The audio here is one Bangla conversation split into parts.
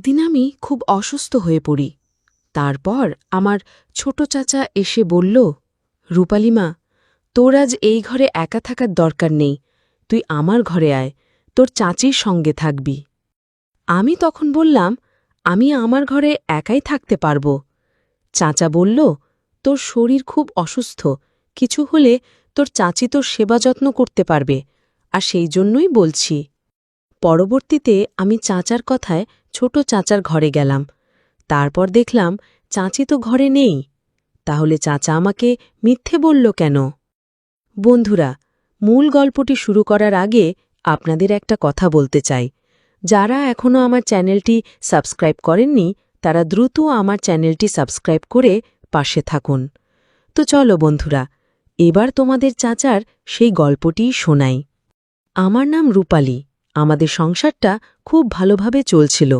দিন আমি খুব অসুস্থ হয়ে পড়ি। তারপর আমার ছোট চাচা এসে বলল, রূপালিমা, তোর আজ এই ঘরে একা থাকার দরকার নেই, তুই আমার ঘরে আয়, তোর চাচির সঙ্গে থাকবি। আমি তখন বললাম, আমি আমার ঘরে একাই থাকতে পারব। চাচা বলল, তোর শরীর খুব অসুস্থ, কিছু হলে তোর চাচি তোর সেবা যত্ন করতে পারবে, আর সেই জন্যই বলছি। পরবর্তীতে আমি চাচার কথায় ছোট চাচার ঘরে গেলাম। তারপর দেখলাম চাচি তো ঘরে নেই। তাহলে চাচা আমাকে মিথ্যে বলল কেন? বন্ধুরা, মূল গল্পটি শুরু করার আগে আপনাদের একটা কথা বলতে চাই। যারা এখনও আমার চ্যানেলটি সাবস্ক্রাইব করেননি, তারা দ্রুত আমার চ্যানেলটি সাবস্ক্রাইব করে পাশে থাকুন। তো চলো বন্ধুরা, এবার তোমাদের চাচার সেই গল্পটিই শোনাই। আমার নাম রূপালী। আমাদের সংসারটা খুব ভালোভাবে চলছিল।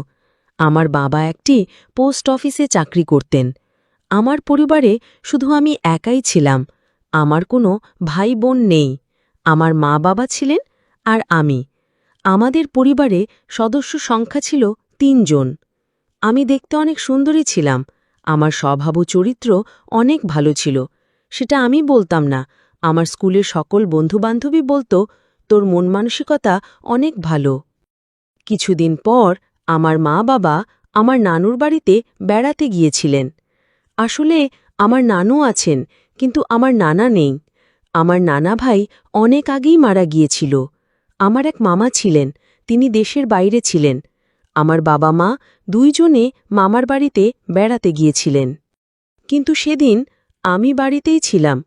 আমার বাবা একটি পোস্ট অফিসে চাকরি করতেন। আমার পরিবারে শুধু আমি একাই ছিলাম। আমার কোনো ভাই বোন নেই। আমার মা বাবা ছিলেন আর আমি। আমাদের পরিবারে সদস্য সংখ্যা ছিল ৩ জন। আমি দেখতে অনেক সুন্দরী ছিলাম। আমার স্বভাব ও চরিত্র অনেক ভালো ছিল। সেটা আমি বলতাম না, আমার স্কুলের সকল বন্ধুবান্ধবী বলতো, তোর মন মানসিকতা অনেক ভালো। কিছুদিন পর আমার মা বাবা আমার নানুর বাড়িতে বেড়াতে গিয়েছিলেন। আসলে আমার নানু আছেন, কিন্তু আমার নানা নেই। আমার নানা ভাই অনেক আগেই মারা গিয়েছিল। আমার এক মামা ছিলেন, তিনি দেশের বাইরে ছিলেন। আমার বাবা মা দুইজনে মামার বাড়িতে বেড়াতে গিয়েছিলেন। কিন্তু সেদিন আমি বাড়িতেই ছিলাম।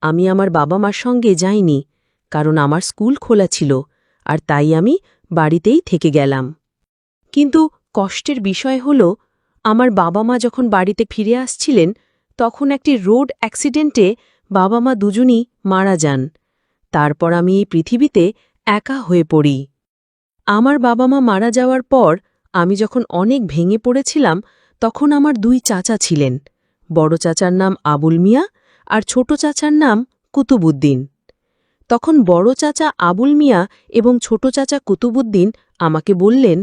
আমি আমার বাবা মার সঙ্গে যাইনি, কারণ আমার স্কুল খোলা ছিল, আর তাই আমি বাড়িতেই থেকে গেলাম। কিন্তু কষ্টের বিষয় হল, আমার বাবা মা যখন বাড়িতে ফিরে আসছিলেন, তখন একটি রোড অ্যাক্সিডেন্টে বাবা মা দুজনই মারা যান। তারপর আমি এই পৃথিবীতে একা হয়ে পড়ি। আমার বাবা মা মারা যাওয়ার পর আমি যখন অনেক ভেঙে পড়েছিলাম, তখন আমার 2 চাচা ছিলেন। বড় চাচার নাম আবুল মিয়া আর ছোট চাচার নাম কুতুবুদ্দিন। তখন বড় চাচা আবুল মিয়া এবং ছোট চাচা কুতুবুদ্দিন আমাকে বললেন,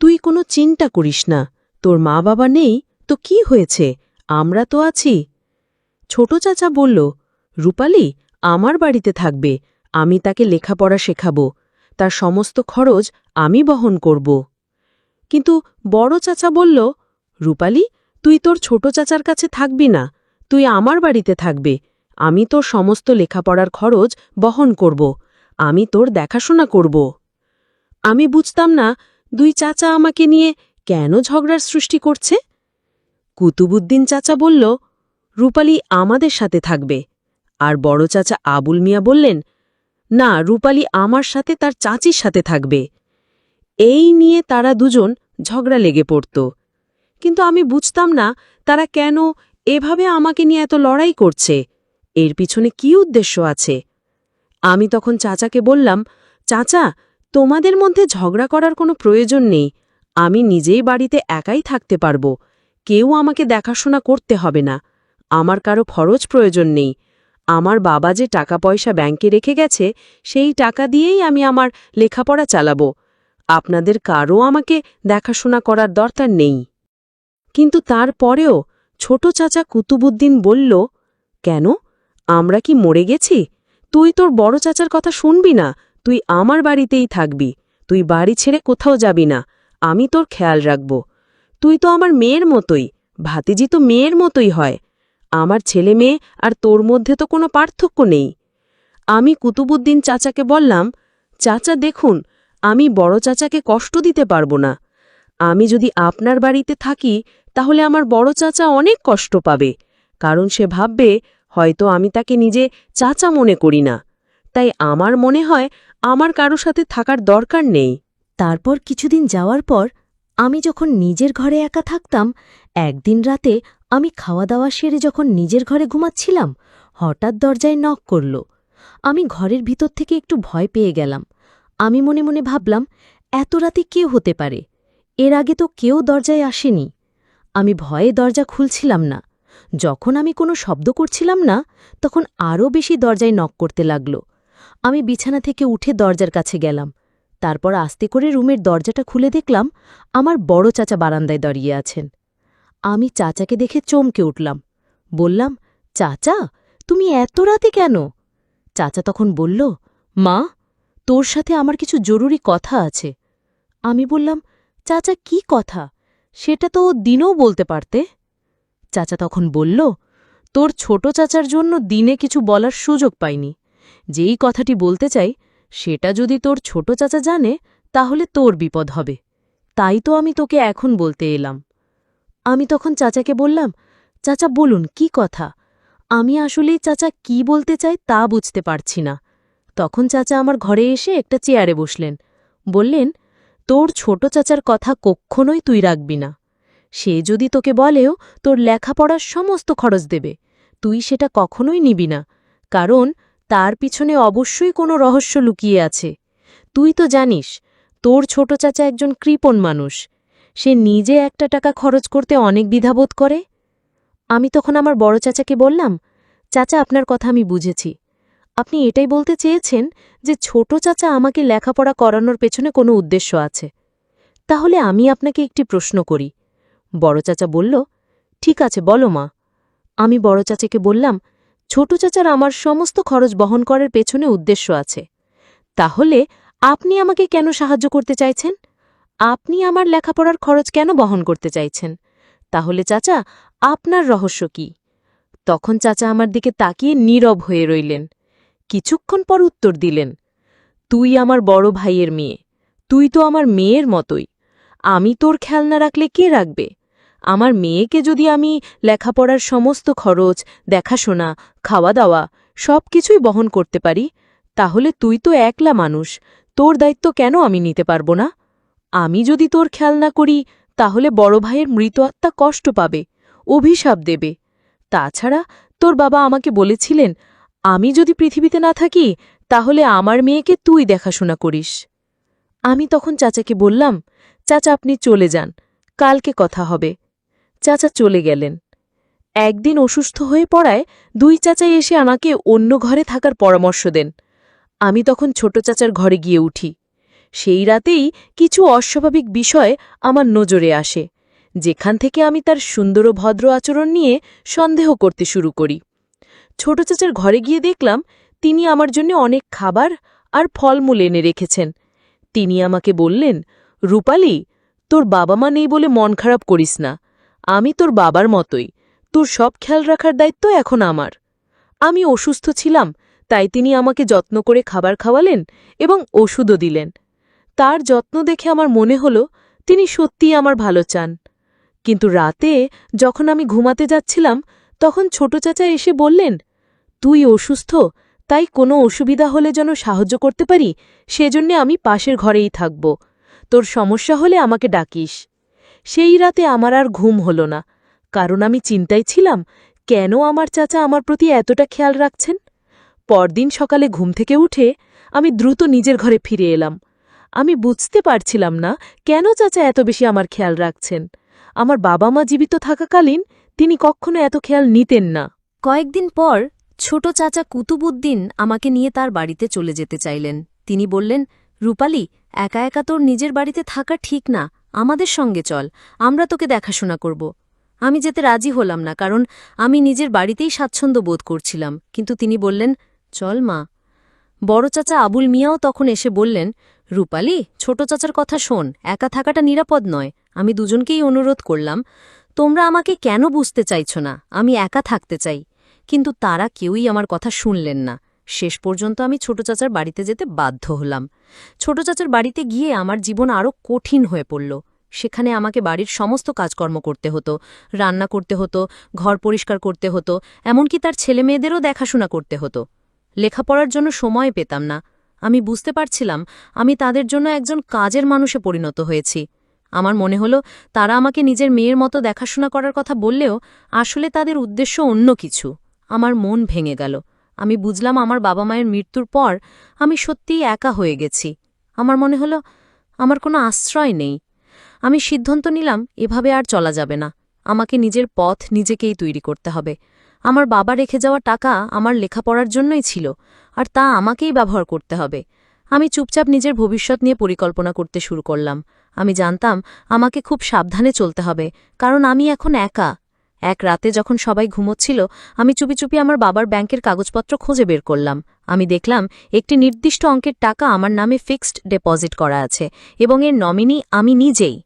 তুই কোনো চিন্তা করিস না, তোর মা বাবা নেই তো কি হয়েছে, আমরা তো আছি। ছোট চাচা বলল, রূপালী আমার বাড়িতে থাকবে, আমি তাকে লেখাপড়া শেখাব, তার সমস্ত খরচ আমি বহন করব। কিন্তু বড় চাচা বলল, রূপালী তুই তোর ছোট চাচার কাছে থাকবি না, তুই আমার বাড়িতে থাকবে, আমি তোর সমস্ত লেখাপড়ার খরচ বহন করব, আমি তোর দেখাশোনা করব। আমি বুঝতাম না 2 চাচা আমাকে নিয়ে কেন ঝগড়ার সৃষ্টি করছে। কুতুবুদ্দিন চাচা বলল, রূপালী আমাদের সাথে থাকবে। আর বড় চাচা আবুল মিয়া বললেন, না, রূপালী আমার সাথে তার চাচির সাথে থাকবে। এই নিয়ে তারা দুজন ঝগড়া লেগে পড়ত। কিন্তু আমি বুঝতাম না তারা কেন এভাবে আমাকে নিয়ে এত লড়াই করছে, এর পিছনে কি উদ্দেশ্য আছে। আমি তখন চাচাকে বললাম, চাচা, তোমাদের মধ্যে ঝগড়া করার কোনো প্রয়োজন নেই, আমি নিজেই বাড়িতে একাই থাকতে পারব, কেউ আমাকে দেখাশোনা করতে হবে না, আমার কারো খরচ প্রয়োজন নেই, আমার বাবা যে টাকা পয়সা ব্যাংকে রেখে গেছে সেই টাকা দিয়েই আমি আমার লেখাপড়া চালাব, আপনাদের কারও আমাকে দেখাশোনা করার দরকার নেই। কিন্তু তারপরেও ছোট চাচা কুতুবুদ্দিন বলল, কেন, আমরা কি মরে গেছি? তুই তোর বড় চাচার কথা শুনবি না, তুই আমার বাড়িতেই থাকবি, তুই বাড়ি ছেড়ে কোথাও যাবি না, আমি তোর খেয়াল রাখব। তুই তো আমার মেয়ের মতোই, ভাতিজি তো মেয়ের মতোই হয়, আমার ছেলে মেয়ে আর তোর মধ্যে তো কোনো পার্থক্য নেই। আমি কুতুবুদ্দিন চাচাকে বললাম, চাচা দেখুন, আমি বড় চাচাকে কষ্ট দিতে পারবো না। আমি যদি আপনার বাড়িতে থাকি তাহলে আমার বড় চাচা অনেক কষ্ট পাবে, কারণ সে ভাববে হয়তো আমি তাকে নিজে চাচা মনে করি না। তাই আমার মনে হয় আমার কারো সাথে থাকার দরকার নেই। তারপর কিছুদিন যাওয়ার পর আমি যখন নিজের ঘরে একা থাকতাম, একদিন রাতে আমি খাওয়া দাওয়া সেরে যখন নিজের ঘরে ঘুমাচ্ছিলাম, হঠাৎ দরজায় নক করল। আমি ঘরের ভিতর থেকে একটু ভয় পেয়ে গেলাম। আমি মনে মনে ভাবলাম, এত রাতে কেউ হতে পারে, এর আগে তো কেউ দরজায় আসেনি। আমি ভয়ে দরজা খুলছিলাম না। যখন আমি কোনো শব্দ করছিলাম না, তখন আরও বেশি দরজায় নক করতে লাগল। আমি বিছানা থেকে উঠে দরজার কাছে গেলাম। তারপর আস্তে করে রুমের দরজাটা খুলে দেখলাম আমার বড় চাচা বারান্দায় দাঁড়িয়ে আছেন। আমি চাচাকে দেখে চমকে উঠলাম। বললাম, চাচা, তুমি এত রাতে কেন? চাচা তখন বলল, মা, তোর সাথে আমার কিছু জরুরি কথা আছে। আমি বললাম, চাচা, কি কথা? সেটা তো দিনেও বলতে পারতে। চাচা তখন বলল, তোর ছোট চাচার জন্য দিনে কিছু বলার সুযোগ পাইনি। যেই কথাটি বলতে চাই সেটা যদি তোর ছোট চাচা জানে তাহলে তোর বিপদ হবে। তাই তো আমি তোকে এখন বলতে এলাম। আমি তখন চাচাকে বললাম, চাচা বলুন, কি কথা? আমি আসলেই চাচা কি বলতে চাই তা বুঝতে পারছি না। তখন চাচা আমার ঘরে এসে একটা চেয়ারে বসলেন। বললেন, তোর ছোট চাচার কথা কক্ষণই তুই রাখবি না। সে যদি তোকে বলেও তোর লেখাপড়ার সমস্ত খরচ দেবে, তুই সেটা কখনোই নিবি না, কারণ তার পিছনে অবশ্যই কোনো রহস্য লুকিয়ে আছে। তুই তো জানিস তোর ছোট চাচা একজন কৃপণ মানুষ। সে নিজে একটা টাকা খরচ করতে অনেক দ্বিধাবোধ করে। আমি তখন আমার বড় চাচাকে বললাম, চাচা, আপনার কথা আমি বুঝেছি। আপনি এটাই বলতে চেয়েছেন যে ছোট চাচা আমাকে লেখাপড়া করানোর পেছনে কোনো উদ্দেশ্য আছে। তাহলে আমি আপনাকে একটি প্রশ্ন করি। বড় চাচা বলল, ঠিক আছে, বলো মা। আমি বড় চাচাকে বললাম, ছোট চাচার আমার সমস্ত খরচ বহন করার পেছনে উদ্দেশ্য আছে। তাহলে আপনি আমাকে কেন সাহায্য করতে চাইছেন? আপনি আমার লেখাপড়ার খরচ কেন বহন করতে চাইছেন? তাহলে চাচা, আপনার রহস্য কি? তখন চাচা আমার দিকে তাকিয়ে নীরব হয়ে রইলেন। কিছুক্ষণ পর উত্তর দিলেন, তুই আমার বড় ভাইয়ের মেয়ে। তুই তো আমার মেয়ের মতোই। আমি তোর খেয়াল না রাখলে কে রাখবে? আমার মেয়েকে যদি আমি লেখাপড়ার সমস্ত খরচ, দেখাশোনা, খাওয়া দাওয়া সব কিছুই বহন করতে পারি, তাহলে তুই তো একলা মানুষ, তোর দায়িত্ব কেন আমি নিতে পারব না? আমি যদি তোর খেয়াল না করি তাহলে বড় ভাইয়ের মৃত আত্মা কষ্ট পাবে, অভিশাপ দেবে। তাছাড়া তোর বাবা আমাকে বলেছিলেন, আমি যদি পৃথিবীতে না থাকি তাহলে আমার মেয়েকে তুই দেখাশোনা করিস। আমি তখন চাচাকে বললাম, চাচা, আপনি চলে যান, কালকে কথা হবে। চাচা চলে গেলেন। একদিন অসুস্থ হয়ে পড়ায় দুই চাচাই এসে আমাকে অন্য ঘরে থাকার পরামর্শ দেন। আমি তখন ছোট চাচার ঘরে গিয়ে উঠি। সেই রাতেই কিছু অস্বাভাবিক বিষয় আমার নজরে আসে, যেখান থেকে আমি তার সুন্দর ও ভদ্র আচরণ নিয়ে সন্দেহ করতে শুরু করি। ছোট চাচার ঘরে গিয়ে দেখলাম তিনি আমার জন্য অনেক খাবার আর ফলমূল এনে রেখেছেন। তিনি আমাকে বললেন, রূপালি, তোর বাবা মা নেই বলে মন খারাপ করিস না। আমি তোর বাবার মতোই, তোর সব খেয়াল রাখার দায়িত্ব এখন আমার। আমি অসুস্থ ছিলাম, তাই তিনি আমাকে যত্ন করে খাবার খাওয়ালেন এবং ওষুধও দিলেন। তার যত্ন দেখে আমার মনে হল তিনি সত্যিই আমার ভালো চান। কিন্তু রাতে যখন আমি ঘুমাতে যাচ্ছিলাম তখন ছোট চাচা এসে বললেন, তুই অসুস্থ, তাই কোনো অসুবিধা হলে যেন সাহায্য করতে পারি সেজন্যে আমি পাশের ঘরেই থাকব। তোর সমস্যা হলে আমাকে ডাকিস। সেই রাতে আমার আর ঘুম হল না, কারণ আমি চিন্তায় ছিলাম কেন আমার চাচা আমার প্রতি এতটা খেয়াল রাখছেন। পরদিন সকালে ঘুম থেকে উঠে আমি দ্রুত নিজের ঘরে ফিরে এলাম। আমি বুঝতে পারছিলাম না কেন চাচা এত বেশি আমার খেয়াল রাখছেন। আমার বাবা মা জীবিত থাকাকালীন তিনি কখনো এত খেয়াল নিতেন না। কয়েকদিন পর ছোট চাচা কুতুবুদ্দিন আমাকে নিয়ে তার বাড়িতে চলে যেতে চাইলেন। তিনি বললেন, রূপালি, একা একা তোর নিজের বাড়িতে থাকা ঠিক না, আমাদের সঙ্গে চল, আমরা তোকে দেখাশোনা করব। আমি যেতে রাজি হলাম না, কারণ আমি নিজের বাড়িতেই স্বাচ্ছন্দ্য বোধ করছিলাম, কিন্তু তিনি বললেন, চল মা। বড় চাচা আবুল মিয়াও তখন এসে বললেন, রূপালি, ছোট চাচার কথা শোন, একা থাকাটা নিরাপদ নয়। আমি দুজনকেই অনুরোধ করলাম, তোমরা আমাকে কেন বুঝতে চাইছ না? আমি একা থাকতে চাই। কিন্তু তারা কেউই আমার কথা শুনলেন না। শেষ পর্যন্ত আমি ছোট চাচার বাড়িতে যেতে বাধ্য হলাম। ছোট চাচার বাড়িতে গিয়ে আমার জীবন আরও কঠিন হয়ে পড়ল। সেখানে আমাকে বাড়ির সমস্ত কাজকর্ম করতে হতো, রান্না করতে হতো, ঘর পরিষ্কার করতে হতো, এমনকি তার ছেলেমেয়েদেরও দেখাশোনা করতে হতো। লেখাপড়ার জন্য সময় পেতাম না। আমি বুঝতে পারছিলাম আমি তাদের জন্য একজন কাজের মানুষে পরিণত হয়েছি। আমার মনে হলো তারা আমাকে নিজের মেয়ের মতো দেখাশোনা করার কথা বললেও আসলে তাদের উদ্দেশ্য অন্য কিছু। আমার মন ভেঙে গেল। আমি বুঝলাম আমার বাবা মায়ের মৃত্যুর পর আমি সত্যিই একা হয়ে গেছি। আমার মনে হলো আমার কোনো আশ্রয় নেই। আমি সিদ্ধান্ত নিলাম এভাবে আর চলা যাবে না। আমাকে নিজের পথ নিজেকেই তৈরি করতে হবে। আমার বাবা রেখে যাওয়া টাকা আমার লেখাপড়ার জন্যই ছিল, আর তা আমাকেই ব্যবহার করতে হবে। আমি চুপচাপ নিজের ভবিষ্যৎ নিয়ে পরিকল্পনা করতে শুরু করলাম। আমি জানতাম আমাকে খুব সাবধানে চলতে হবে, কারণ আমি এখন একা। এক রাতে যখন সবাই ঘুমোচ্ছিল, আমি চুপি চুপি আমার বাবার ব্যাংকের কাগজপত্র খুঁজে বের করলাম। আমি দেখলাম একটি নির্দিষ্ট অঙ্কের টাকা আমার নামে ফিক্সড ডিপোজিট করা আছে, এবং এর নমিনি আমি নিজেই।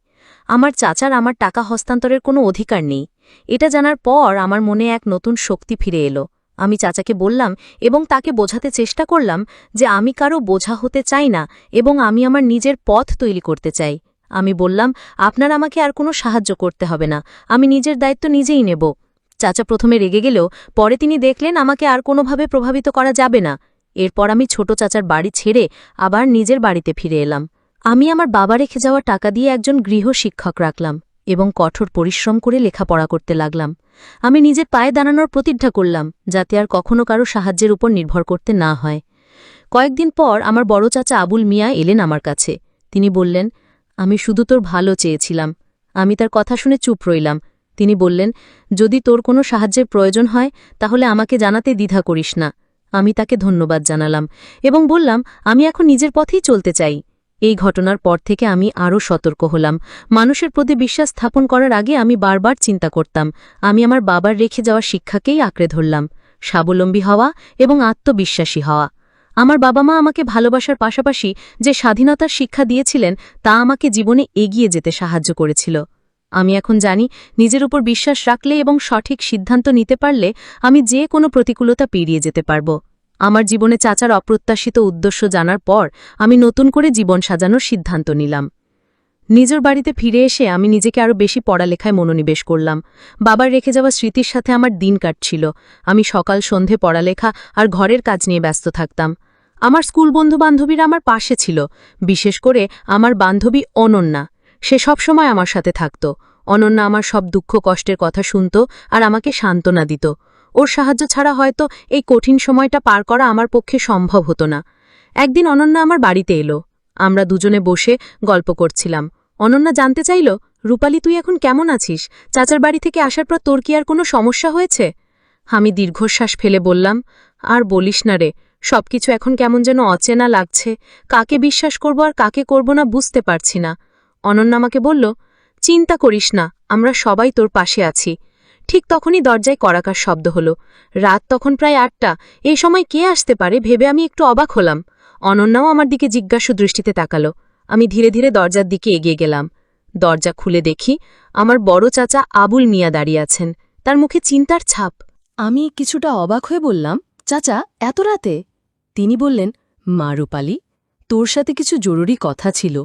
আমার চাচার আমার টাকা হস্তান্তরের কোনো অধিকার নেই। এটা জানার পর আমার মনে এক নতুন শক্তি ফিরে এলো। আমি চাচাকে বললাম এবং তাকে বোঝাতে চেষ্টা করলাম যে আমি কারো বোঝা হতে চাই না এবং আমি আমার নিজের পথ তৈরি করতে চাই। আমি বললাম, আপনার আমাকে আর কোনো সাহায্য করতে হবে না, আমি নিজের দায়িত্ব নিজেই নেব। চাচা প্রথমে রেগে গেলেও পরে তিনি দেখলেন আমাকে আর কোনোভাবে প্রভাবিত করা যাবে না। এরপর আমি ছোট চাচার বাড়ি ছেড়ে আবার নিজের বাড়িতে ফিরে এলাম। আমি আমার বাবা রেখে যাওয়া টাকা দিয়ে একজন গৃহ শিক্ষক রাখলাম এবং কঠোর পরিশ্রম করে লেখাপড়া করতে লাগলাম। আমি নিজের পায়ে দাঁড়ানোর প্রতিজ্ঞা করলাম, যাতে আর কখনো কারো সাহায্যের উপর নির্ভর করতে না হয়। কয়েকদিন পর আমার বড় চাচা আবুল মিয়া এলেন আমার কাছে। তিনি বললেন, আমি শুধু তোর ভালো চেয়েছিলাম। আমি তার কথা শুনে চুপ রইলাম। তিনি বললেন, যদি তোর কোনো সাহায্যের প্রয়োজন হয় তাহলে আমাকে জানাতে দ্বিধা করিস না। আমি তাকে ধন্যবাদ জানালাম এবং বললাম, আমি এখন নিজের পথেই চলতে চাই। এই ঘটনার পর থেকে আমি আরও সতর্ক হলাম। মানুষের প্রতি বিশ্বাস স্থাপন করার আগে আমি বারবার চিন্তা করতাম। আমি আমার বাবার রেখে যাওয়া শিক্ষাকেই আঁকড়ে ধরলাম, স্বাবলম্বী হওয়া এবং আত্মবিশ্বাসী হওয়া। আমার বাবা মা আমাকে ভালোবাসার পাশাপাশি যে স্বাধীনতার শিক্ষা দিয়েছিলেন তা আমাকে জীবনে এগিয়ে যেতে সাহায্য করেছিল। আমি এখন জানি, নিজের উপর বিশ্বাস রাখলে এবং সঠিক সিদ্ধান্ত নিতে পারলে আমি যে কোনো প্রতিকূলতা পেরিয়ে যেতে পারব। আমার জীবনে চাচার অপ্রত্যাশিত উদ্দেশ্য জানার পর আমি নতুন করে জীবন সাজানোর সিদ্ধান্ত নিলাম। নিজের বাড়িতে ফিরে এসে আমি নিজেকে আরও বেশি পড়ালেখায় মনোনিবেশ করলাম। বাবার রেখে যাওয়া স্মৃতির সাথে আমার দিন কাটছিল। আমি সকাল সন্ধে পড়ালেখা আর ঘরের কাজ নিয়ে ব্যস্ত থাকতাম। আমার স্কুল বন্ধুবান্ধবীরা আমার পাশে ছিল, বিশেষ করে আমার বান্ধবী অনন্যা। সে সবসময় আমার সাথে থাকত। অনন্যা আমার সব দুঃখ কষ্টের কথা শুনত আর আমাকে সান্ত্বনা দিত। ওর সাহায্য ছাড়া হয়তো এই কঠিন সময়টা পার করা আমার পক্ষে সম্ভব হতো না। একদিন অনন্যা আমার বাড়িতে এলো। আমরা দুজনে বসে গল্প করছিলাম। অনন্যা জানতে চাইল, রূপালী, তুই এখন কেমন আছিস? চাচার বাড়ি থেকে আসার পর তোর কি আর কোনো সমস্যা হয়েছে? আমি দীর্ঘশ্বাস ফেলে বললাম, আর বলিস না রে, সবকিছু এখন কেমন যেন অচেনা লাগছে। কাকে বিশ্বাস করব আর কাকে করব না বুঝতে পারছি না। অনন্যা আমাকে বলল, চিন্তা করিস না, আমরা সবাই তোর পাশে আছি। ঠিক তখনই দরজায় কড়াকার শব্দ হলো। রাত তখন প্রায় ৮টা। এই সময় কে আসতে পারে ভেবে আমি একটু অবাক হলাম। অনন্যাও আমার দিকে জিজ্ঞাসু দৃষ্টিতে তাকালো। আমি ধীরে ধীরে দরজার দিকে এগিয়ে গেলাম। দরজা খুলে দেখি আমার বড় চাচা আবুল মিয়া দাঁড়িয়ে আছেন, তার মুখে চিন্তার ছাপ। আমি কিছুটা অবাক হয়ে বললাম, চাচা, এত রাতে? তিনি বললেন, মা রূপালী, তোর সাথে কিছু জরুরি কথা ছিল।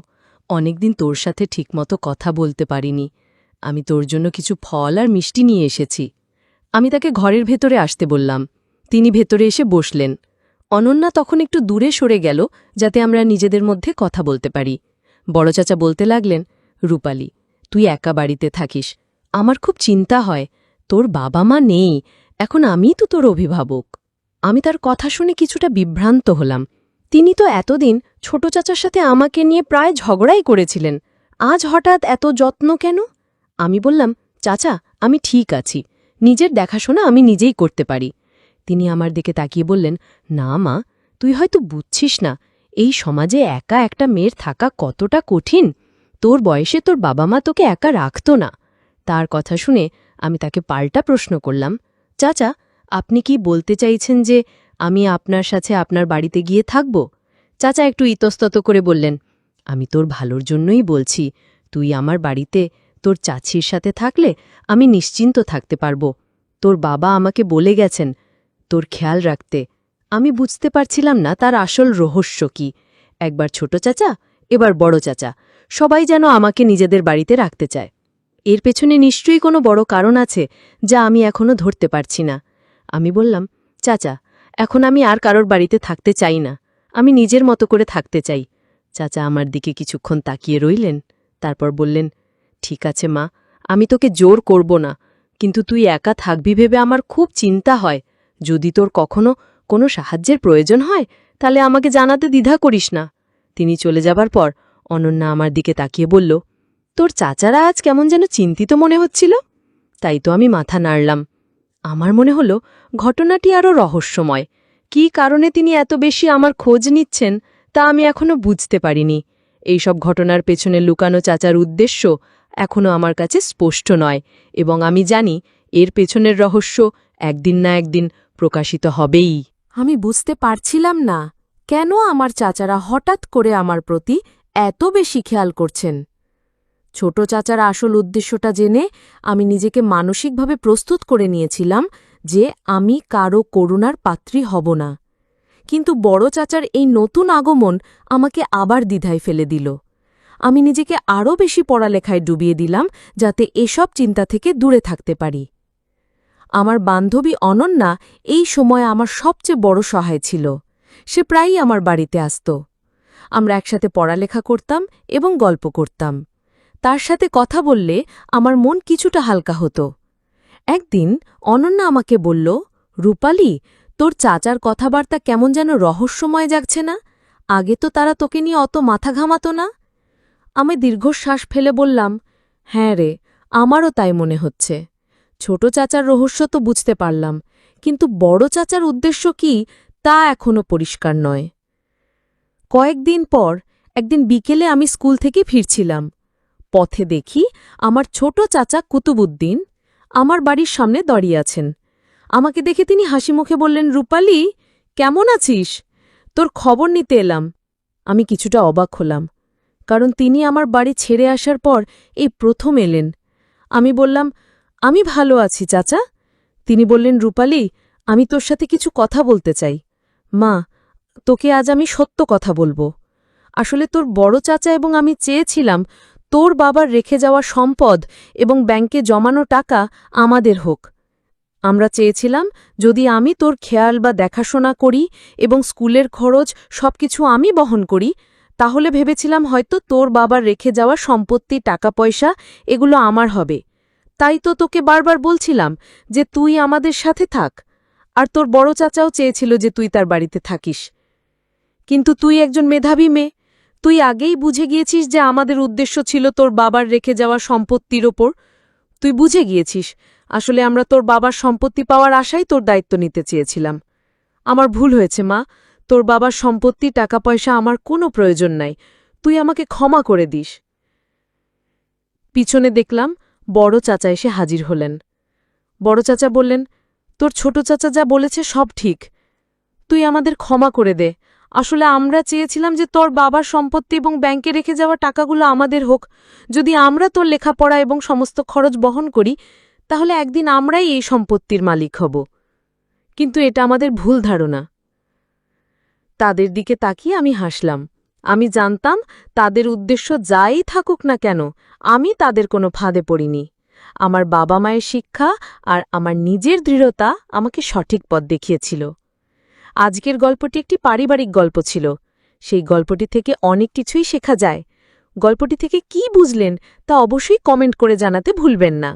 অনেকদিন তোর সাথে ঠিকমতো কথা বলতে পারিনি। আমি তোর জন্য কিছু ফল আর মিষ্টি নিয়ে এসেছি। আমি তাকে ঘরের ভেতরে আসতে বললাম। তিনি ভেতরে এসে বসলেন। অনন্যা তখন একটু দূরে সরে গেল, যাতে আমরা নিজেদের মধ্যে কথা বলতে পারি। বড় চাচা বলতে লাগলেন, রূপালী, তুই একা বাড়িতে থাকিস। আমার খুব চিন্তা হয়। তোর বাবা মা নেই, এখন আমিই তো তোর অভিভাবক। আমি তার কথা শুনে কিছুটা বিভ্রান্ত হলাম। তিনি তো এতদিন ছোট চাচার সাথে আমাকে নিয়ে প্রায় ঝগড়াই করেছিলেন। আজ হঠাৎ এত যত্ন কেন? আমি বললাম, চাচা, আমি ঠিক আছি। নিজের দেখাশোনা আমি নিজেই করতে পারি। তিনি আমার দিকে তাকিয়ে বললেন, না মা, তুই হয়তো বুঝছিস না, এই সমাজে একা একটা মেয়ের থাকা কতটা কঠিন। তোর বয়সে তোর বাবা মা তোকে একা রাখত না। তার কথা শুনে আমি তাকে পাল্টা প্রশ্ন করলাম, চাচা, আপনি কি বলতে চাইছেন যে আমি আপনার সাথে আপনার বাড়িতে গিয়ে থাকব? চাচা একটু ইতস্তত করে বললেন, আমি তোর ভালোর জন্যই বলছি। তুই আমার বাড়িতে তোর চাচির সাথে থাকলে আমি নিশ্চিন্ত থাকতে পারব। তোর বাবা আমাকে বলে গেছেন তোর খেয়াল রাখতে। আমি বুঝতে পারছিলাম না তার আসল রহস্য কি। একবার ছোট চাচা, এবার বড় চাচা, সবাই যেন আমাকে নিজেদের বাড়িতে রাখতে চায়। এর পেছনে নিশ্চয়ই কোনো বড় কারণ আছে, যা আমি এখনো ধরতে পারছি না। আমি বললাম, চাচা, এখন আমি আর কারোর বাড়িতে থাকতে চাই না। আমি নিজের মতো করে থাকতে চাই। চাচা আমার দিকে কিছুক্ষণ তাকিয়ে রইলেন, তারপর বললেন, ঠিক আছে মা, আমি তোকে জোর করব না, কিন্তু তুই একা থাকবি ভেবে আমার খুব চিন্তা হয়। যদি তোর কখনো কোনো সাহায্যের প্রয়োজন হয় তাহলে আমাকে জানাতে দ্বিধা করিস না। তিনি চলে যাবার পর অনন্যা আমার দিকে তাকিয়ে বলল, তোর চাচারা আজ কেমন যেন চিন্তিত মনে হচ্ছিল। তাই তো আমি মাথা নাড়লাম। আমার মনে হলো ঘটনাটি আরও রহস্যময়। কী কারণে তিনি এত বেশি আমার খোঁজ নিচ্ছেন তা আমি এখনো বুঝতে পারিনি। এইসব ঘটনার পেছনে লুকানো চাচার উদ্দেশ্য এখনো আমার কাছে স্পষ্ট নয়, এবং আমি জানি এর পেছনের রহস্য একদিন না একদিন প্রকাশিত হবেই। আমি বুঝতে পারছিলাম না কেন আমার চাচারা হঠাৎ করে আমার প্রতি এত বেশি খেয়াল করছেন। ছোট চাচার আসল উদ্দেশ্যটা জেনে আমি নিজেকে মানসিকভাবে প্রস্তুত করে নিয়েছিলাম যে আমি কারো করুণার পাত্রী হব না। কিন্তু বড় চাচার এই নতুন আগমন আমাকে আবার দ্বিধায় ফেলে দিল। আমি নিজেকে আরও বেশি পড়ালেখায় ডুবিয়ে দিলাম যাতে এসব চিন্তা থেকে দূরে থাকতে পারি। আমার বান্ধবী অনন্যা এই সময় আমার সবচেয়ে বড় সহায় ছিল। সে প্রায়ই আমার বাড়িতে আসত। আমরা একসাথে পড়ালেখা করতাম এবং গল্প করতাম। তার সাথে কথা বললে আমার মন কিছুটা হালকা হতো। একদিন অনন্যা আমাকে বলল, রূপালি, তোর চাচার কথাবার্তা কেমন যেন রহস্যময় জাগছে না? আগে তো তারা তোকে নিয়ে অত মাথা ঘামাতো না। আমি দীর্ঘশ্বাস ফেলে বললাম, হ্যাঁ রে, আমারও তাই মনে হচ্ছে। ছোট চাচার রহস্য তো বুঝতে পারলাম, কিন্তু বড় চাচার উদ্দেশ্য কি তা এখনও পরিষ্কার নয়। কয়েকদিন পর একদিন বিকেলে আমি স্কুল থেকে ফিরছিলাম। পথে দেখি আমার ছোট চাচা কুতুবুদ্দিন আমার বাড়ির সামনে দাঁড়িয়ে আছেন। আমাকে দেখে তিনি হাসিমুখে বললেন, রূপালি, কেমন আছিস? তোর খবর নিতে এলাম। আমি কিছুটা অবাক হলাম, কারণ তিনি আমার বাড়ি ছেড়ে আসার পর এই প্রথম এলেন। আমি বললাম, আমি ভালো আছি চাচা। তিনি বললেন, রূপালি, আমি তোর সাথে কিছু কথা বলতে চাই। মা, তোকে আজ আমি সত্য কথা বলবো। আসলে তোর বড় চাচা এবং আমি চেয়েছিলাম তোর বাবার রেখে যাওয়া সম্পদ এবং ব্যাংকে জমানো টাকা আমাদের হোক। আমরা চেয়েছিলাম যদি আমি তোর খেয়াল বা দেখাশোনা করি এবং স্কুলের খরচ সবকিছু আমি বহন করি, তাহলে ভেবেছিলাম হয়তো তোর বাবার রেখে যাওয়া সম্পত্তি, টাকা পয়সা এগুলো আমার হবে। তাই তো তোকে বারবার বলছিলাম যে তুই আমাদের সাথে থাক, আর তোর বড় চাচাও চেয়েছিল যে তুই তার বাড়িতে থাকিস। কিন্তু তুই একজন মেধাবী মেয়ে, তুই আগেই বুঝে গিয়েছিস যে আমাদের উদ্দেশ্য ছিল তোর বাবার রেখে যাওয়া সম্পত্তির ওপর। তুই বুঝে গিয়েছিস আসলে আমরা তোর বাবার সম্পত্তি পাওয়ার আশাই তোর দায়িত্ব নিতে চেয়েছিলাম। আমার ভুল হয়েছে মা, তোর বাবার সম্পত্তি, টাকা পয়সা আমার কোনো প্রয়োজন নাই। তুই আমাকে ক্ষমা করে দিস। পিছনে দেখলাম বড় চাচা এসে হাজির হলেন। বড় চাচা বললেন, তোর ছোট চাচা যা বলেছে সব ঠিক, তুই আমাদের ক্ষমা করে দে। আসলে আমরা চেয়েছিলাম যে তোর বাবার সম্পত্তি এবং ব্যাংকে রেখে যাওয়া টাকাগুলো আমাদের হোক। যদি আমরা তোর লেখাপড়া এবং সমস্ত খরচ বহন করি, তাহলে একদিন আমরাই এই সম্পত্তির মালিক হব। কিন্তু এটা আমাদের ভুল ধারণা। তাদের দিকে তাকিয়ে আমি হাসলাম। আমি জানতাম তাদের উদ্দেশ্য যাই থাকুক না কেন, আমি তাদের কোনো ফাঁদে পড়িনি। আমার বাবা মায়ের শিক্ষা আর আমার নিজের দৃঢ়তা আমাকে সঠিক পথ দেখিয়েছিল। আজকের গল্পটি একটি পারিবারিক গল্প ছিল। সেই গল্পটি থেকে অনেক কিছুই শেখা যায়। গল্পটি থেকে কি বুঝলেন তা অবশ্যই কমেন্ট করে জানাতে ভুলবেন না।